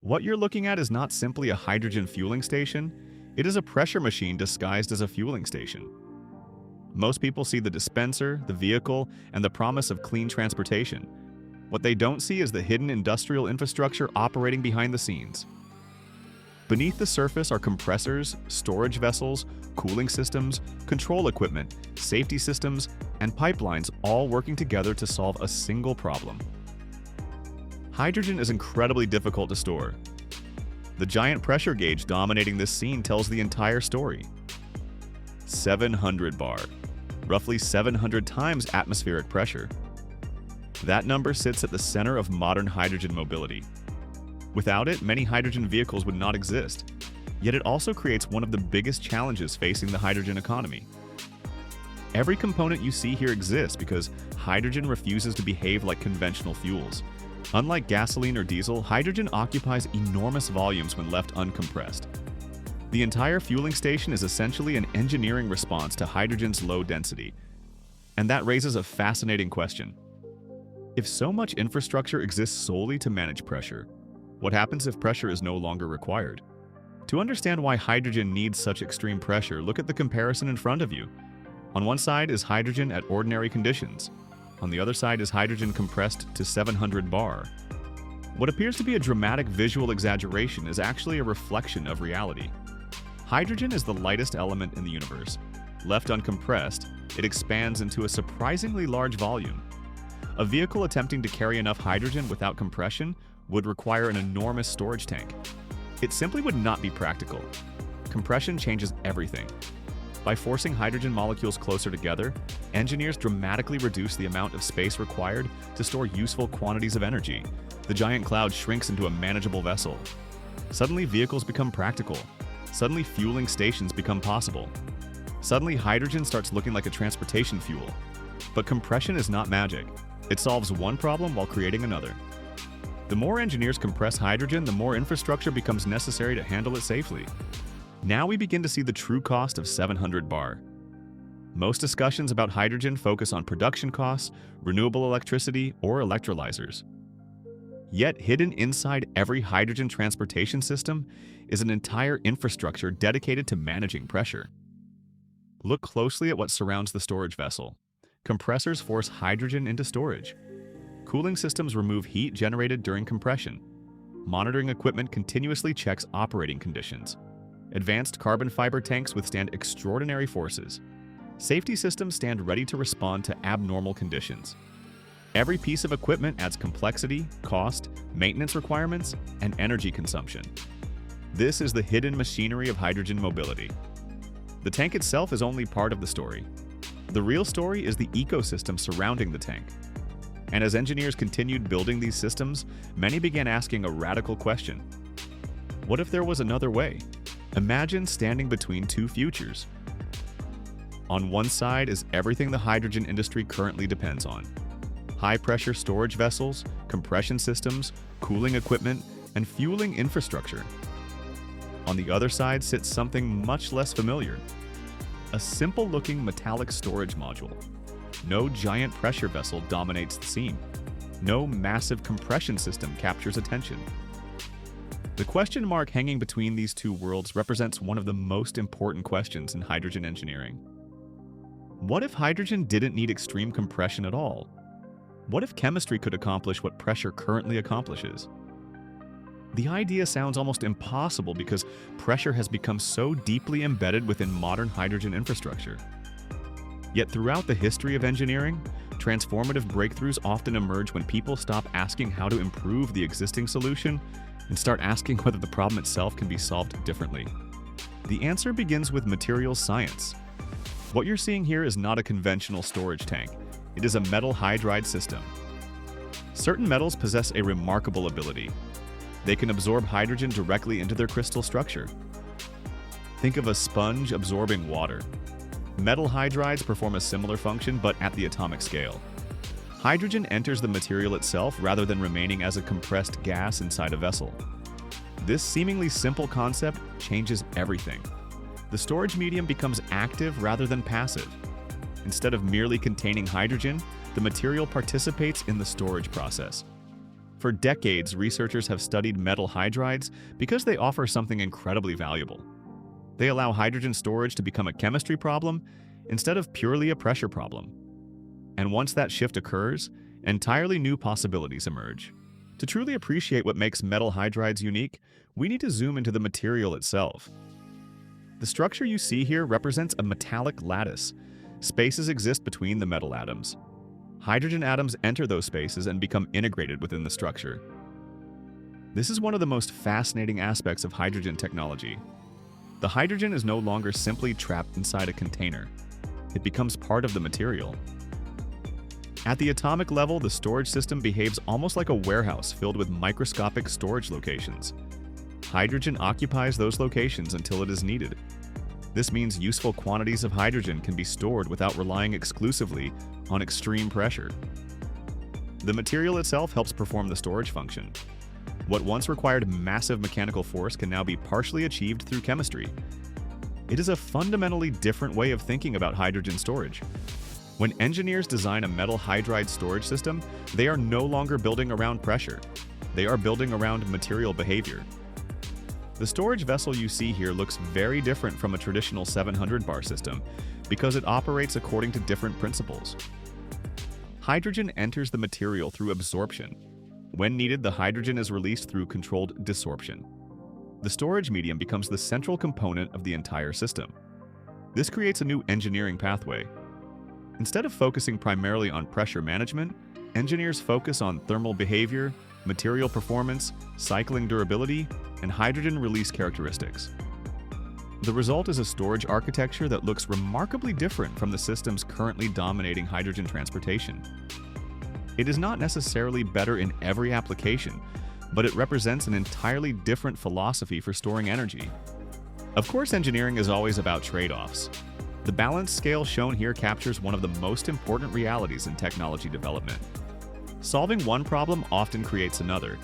What you're looking at is not simply a hydrogen fueling station, it is a pressure machine disguised as a fueling station. Most people see the dispenser, the vehicle, and the promise of clean transportation. What they don't see is the hidden industrial infrastructure operating behind the scenes. Beneath the surface are compressors, storage vessels, cooling systems, control equipment, safety systems, and pipelines all working together to solve a single problem. Hydrogen is incredibly difficult to store. The giant pressure gauge dominating this scene tells the entire story. 700 bar, roughly 700 times atmospheric pressure. That number sits at the center of modern hydrogen mobility. Without it, many hydrogen vehicles would not exist. Yet it also creates one of the biggest challenges facing the hydrogen economy. Every component you see here exists because hydrogen refuses to behave like conventional fuels. Unlike gasoline or diesel, hydrogen occupies enormous volumes when left uncompressed. The entire fueling station is essentially an engineering response to hydrogen's low density. And that raises a fascinating question. If so much infrastructure exists solely to manage pressure, what happens if pressure is no longer required? To understand why hydrogen needs such extreme pressure, look at the comparison in front of you. On one side is hydrogen at ordinary conditions. On the other side is hydrogen compressed to 700 bar. What appears to be a dramatic visual exaggeration is actually a reflection of reality. Hydrogen is the lightest element in the universe. Left uncompressed, it expands into a surprisingly large volume. A vehicle attempting to carry enough hydrogen without compression would require an enormous storage tank. It simply would not be practical. Compression changes everything. By forcing hydrogen molecules closer together, engineers dramatically reduce the amount of space required to store useful quantities of energy. The giant cloud shrinks into a manageable vessel. Suddenly, vehicles become practical. Suddenly, fueling stations become possible. Suddenly, hydrogen starts looking like a transportation fuel. But compression is not magic. It solves one problem while creating another. The more engineers compress hydrogen, the more infrastructure becomes necessary to handle it safely. Now we begin to see the true cost of 700 bar. Most discussions about hydrogen focus on production costs, renewable electricity, or electrolyzers. Yet hidden inside every hydrogen transportation system is an entire infrastructure dedicated to managing pressure. Look closely at what surrounds the storage vessel. Compressors force hydrogen into storage. Cooling systems remove heat generated during compression. Monitoring equipment continuously checks operating conditions. Advanced carbon fiber tanks withstand extraordinary forces. Safety systems stand ready to respond to abnormal conditions. Every piece of equipment adds complexity, cost, maintenance requirements, and energy consumption. This is the hidden machinery of hydrogen mobility. The tank itself is only part of the story. The real story is the ecosystem surrounding the tank. And as engineers continued building these systems, many began asking a radical question. What if there was another way? Imagine standing between two futures. On one side is everything the hydrogen industry currently depends on. High-pressure storage vessels, compression systems, cooling equipment, and fueling infrastructure. On the other side sits something much less familiar. A simple-looking metallic storage module. No giant pressure vessel dominates the scene. No massive compression system captures attention. The question mark hanging between these two worlds represents one of the most important questions in hydrogen engineering. What if hydrogen didn't need extreme compression at all? What if chemistry could accomplish what pressure currently accomplishes? The idea sounds almost impossible because pressure has become so deeply embedded within modern hydrogen infrastructure. Yet throughout the history of engineering, transformative breakthroughs often emerge when people stop asking how to improve the existing solution and start asking whether the problem itself can be solved differently. The answer begins with materials science. What you're seeing here is not a conventional storage tank. It is a metal hydride system. Certain metals possess a remarkable ability. They can absorb hydrogen directly into their crystal structure. Think of a sponge absorbing water. Metal hydrides perform a similar function, but at the atomic scale. Hydrogen enters the material itself rather than remaining as a compressed gas inside a vessel. This seemingly simple concept changes everything. The storage medium becomes active rather than passive. Instead of merely containing hydrogen, the material participates in the storage process. For decades, researchers have studied metal hydrides because they offer something incredibly valuable. They allow hydrogen storage to become a chemistry problem instead of purely a pressure problem. And once that shift occurs, entirely new possibilities emerge. To truly appreciate what makes metal hydrides unique, we need to zoom into the material itself. The structure you see here represents a metallic lattice. Spaces exist between the metal atoms. Hydrogen atoms enter those spaces and become integrated within the structure. This is one of the most fascinating aspects of hydrogen technology. The hydrogen is no longer simply trapped inside a container. It becomes part of the material. At the atomic level, the storage system behaves almost like a warehouse filled with microscopic storage locations. Hydrogen occupies those locations until it is needed. This means useful quantities of hydrogen can be stored without relying exclusively on extreme pressure. The material itself helps perform the storage function. What once required massive mechanical force can now be partially achieved through chemistry. It is a fundamentally different way of thinking about hydrogen storage. When engineers design a metal hydride storage system, they are no longer building around pressure. They are building around material behavior. The storage vessel you see here looks very different from a traditional 700 bar system because it operates according to different principles. Hydrogen enters the material through absorption. When needed, the hydrogen is released through controlled desorption. The storage medium becomes the central component of the entire system. This creates a new engineering pathway. Instead of focusing primarily on pressure management, engineers focus on thermal behavior, material performance, cycling durability, and hydrogen release characteristics. The result is a storage architecture that looks remarkably different from the systems currently dominating hydrogen transportation. It is not necessarily better in every application, but it represents an entirely different philosophy for storing energy. Of course, engineering is always about trade-offs. The balance scale shown here captures one of the most important realities in technology development. Solving one problem often creates another.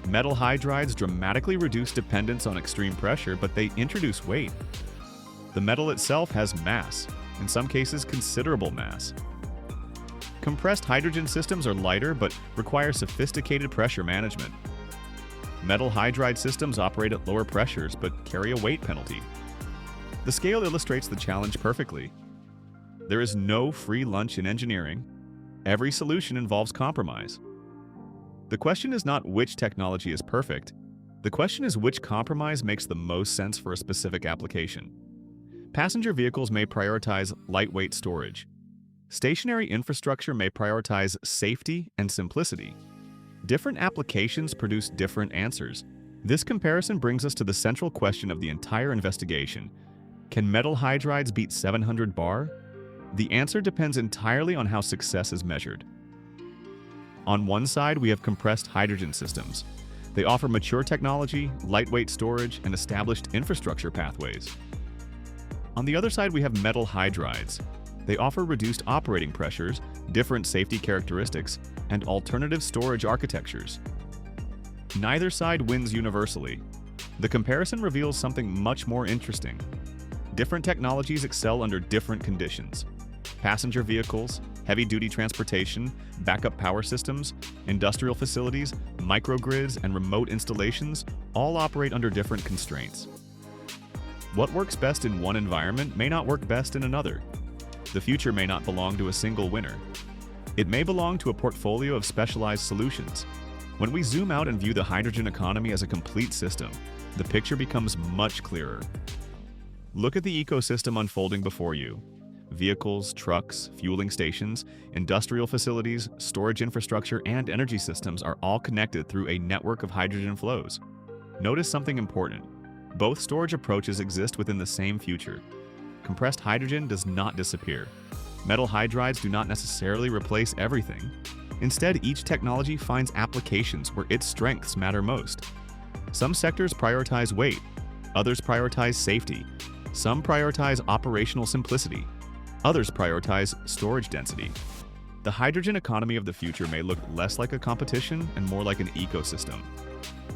Metal hydrides dramatically reduce dependence on extreme pressure, but they introduce weight. The metal itself has mass, in some cases considerable mass. Compressed hydrogen systems are lighter but require sophisticated pressure management. Metal hydride systems operate at lower pressures but carry a weight penalty. The scale illustrates the challenge perfectly. There is no free lunch in engineering. Every solution involves compromise. The question is not which technology is perfect. The question is which compromise makes the most sense for a specific application. Passenger vehicles may prioritize lightweight storage. Stationary infrastructure may prioritize safety and simplicity. Different applications produce different answers. This comparison brings us to the central question of the entire investigation. Can metal hydrides beat 700 bar? The answer depends entirely on how success is measured. On one side, we have compressed hydrogen systems. They offer mature technology, lightweight storage, and established infrastructure pathways. On the other side, we have metal hydrides. They offer reduced operating pressures, different safety characteristics, and alternative storage architectures. Neither side wins universally. The comparison reveals something much more interesting. Different technologies excel under different conditions. Passenger vehicles, heavy-duty transportation, backup power systems, industrial facilities, microgrids, and remote installations all operate under different constraints. What works best in one environment may not work best in another. The future may not belong to a single winner. It may belong to a portfolio of specialized solutions. When we zoom out and view the hydrogen economy as a complete system, the picture becomes much clearer. Look at the ecosystem unfolding before you. Vehicles, trucks, fueling stations, industrial facilities, storage infrastructure, and energy systems are all connected through a network of hydrogen flows. Notice something important. Both storage approaches exist within the same future. Compressed hydrogen does not disappear. Metal hydrides do not necessarily replace everything. Instead, each technology finds applications where its strengths matter most. Some sectors prioritize weight, others prioritize safety, some prioritize operational simplicity, others prioritize storage density. The hydrogen economy of the future may look less like a competition and more like an ecosystem.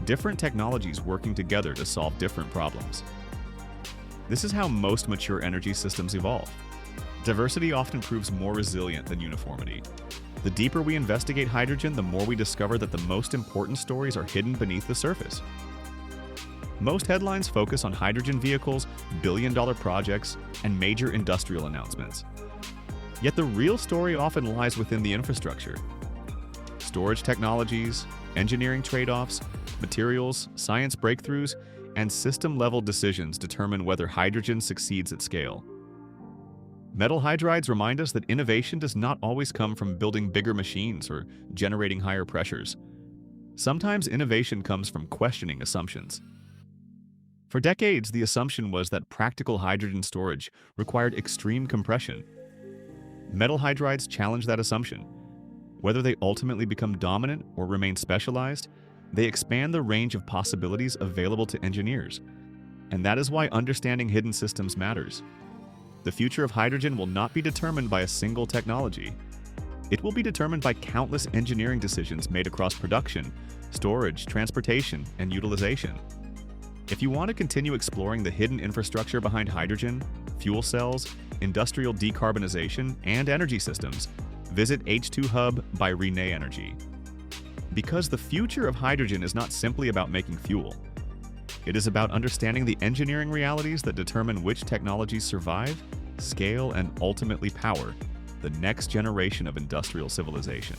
Different technologies working together to solve different problems. This is how most mature energy systems evolve. Diversity often proves more resilient than uniformity. The deeper we investigate hydrogen, the more we discover that the most important stories are hidden beneath the surface. Most headlines focus on hydrogen vehicles, billion-dollar projects, and major industrial announcements. Yet the real story often lies within the infrastructure. Storage technologies, engineering trade-offs, materials, science breakthroughs, and system-level decisions determine whether hydrogen succeeds at scale. Metal hydrides remind us that innovation does not always come from building bigger machines or generating higher pressures. Sometimes innovation comes from questioning assumptions. For decades, the assumption was that practical hydrogen storage required extreme compression. Metal hydrides challenge that assumption. Whether they ultimately become dominant or remain specialized, they expand the range of possibilities available to engineers. And that is why understanding hidden systems matters. The future of hydrogen will not be determined by a single technology. It will be determined by countless engineering decisions made across production, storage, transportation, and utilization. If you want to continue exploring the hidden infrastructure behind hydrogen, fuel cells, industrial decarbonization, and energy systems, visit H2 Hub by reneenergy. Because the future of hydrogen is not simply about making fuel. It is about understanding the engineering realities that determine which technologies survive, scale, and ultimately power the next generation of industrial civilization.